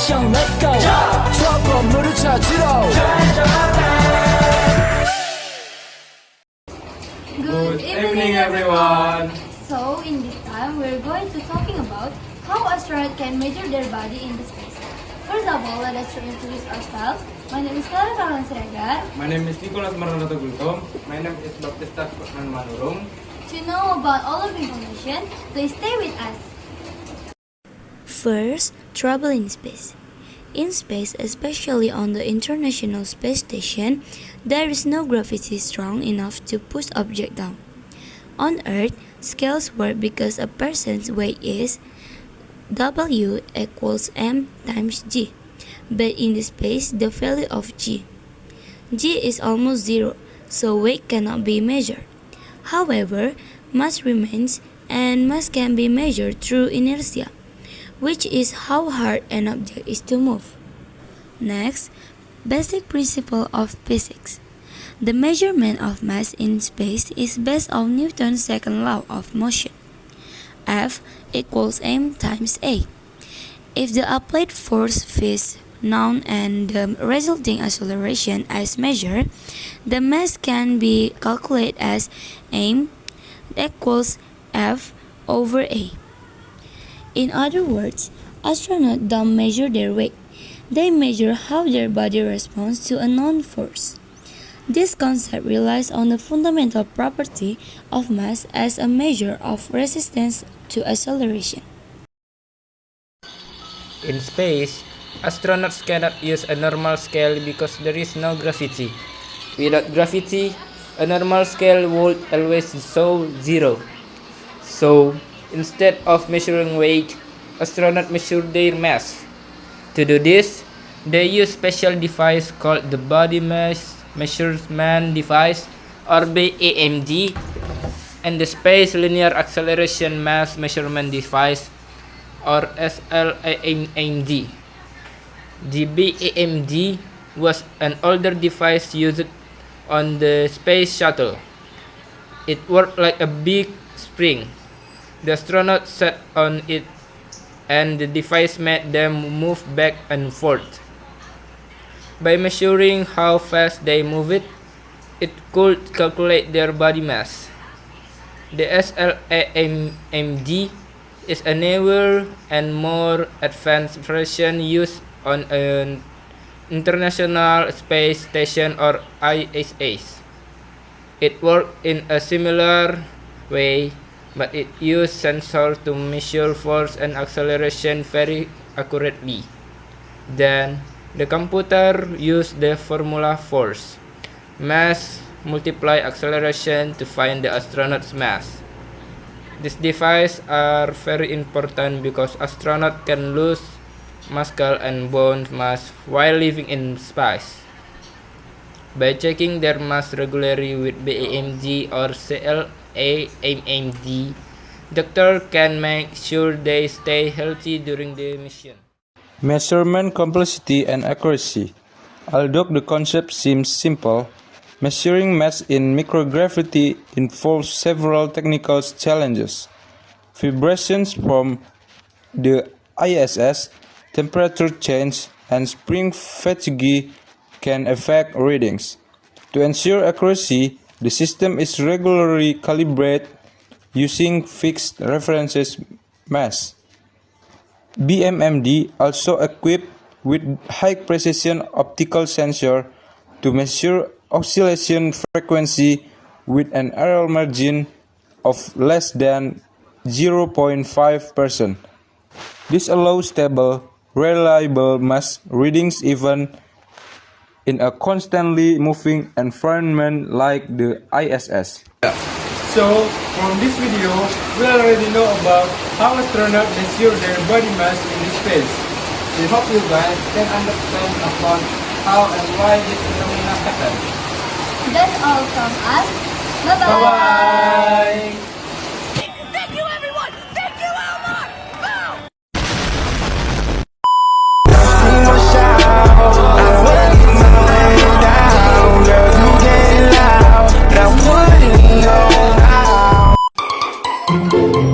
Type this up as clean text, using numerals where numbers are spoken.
action, let's go. 트러블을 찾으러. Good evening, everyone. So, in this time, we're going to talking about how astronauts can measure their body in the space. First of all, let us introduce ourselves. My name is Clara Caroline Siregar. My name is Nicholas Maranatha Gultom. My name is Baptista Kutman Manurung. To know about all of the information, please stay with us. First, travel in space. In space, especially on the International Space Station, there is no gravity strong enough to push objects down. On Earth, scales work because a person's weight is W equals m times g. But in the space, the value of g is almost zero, so weight cannot be measured. However, mass remains, and mass can be measured through inertia, which is how hard an object is to move. Next, basic principle of physics. The measurement of mass in space is based on Newton's second law of motion. F equals m times a. If the applied force is known and the resulting acceleration is measured, the mass can be calculated as m equals f over a. In other words, astronauts don't measure their weight. They measure how their body responds to a known force. This concept relies on the fundamental property of mass as a measure of resistance to acceleration. In space, astronauts cannot use a normal scale because there is no gravity. Without gravity, a normal scale would always show zero. So, instead of measuring weight, astronauts measure their mass. To do this, they use special device called the Body Mass Measurement Device, or BAMD, and the Space Linear Acceleration Mass Measurement Device, or SLAMD. The BAMD was an older device used on the space shuttle. It worked like a big spring. The astronauts sat on it, and the device made them move back and forth. By measuring how fast they move it could calculate their body mass. The SLAMD is a newer and more advanced version used on an International Space Station, or ISS. It worked in a similar way, but it used sensors to measure force and acceleration very accurately. Then, the computer used the formula force, mass multiply acceleration to find the astronaut's mass. These devices are very important because astronauts can lose muscle and bone mass while living in space. By checking their mass regularly with BAMD or CLAMD, doctor can make sure they stay healthy during the mission. Measurement complexity and accuracy. Although the concept seems simple, measuring mass in microgravity involves several technical challenges. Vibrations from the ISS, temperature change, and spring fatigue can affect readings. To ensure accuracy, the system is regularly calibrated using fixed reference mass. BMMD also equipped with high-precision optical sensor to measure oscillation frequency with an error margin of less than 0.5%. This allows stable, reliable mass readings even in a constantly moving environment like the ISS. So, from this video, we already know about how astronauts measure their body mass in space. We hope you guys can understand about how and why this phenomena happens. That's all from us. Bye-bye. Bye-bye! Thank you, everyone! Thank you, Elmar! Boom! Now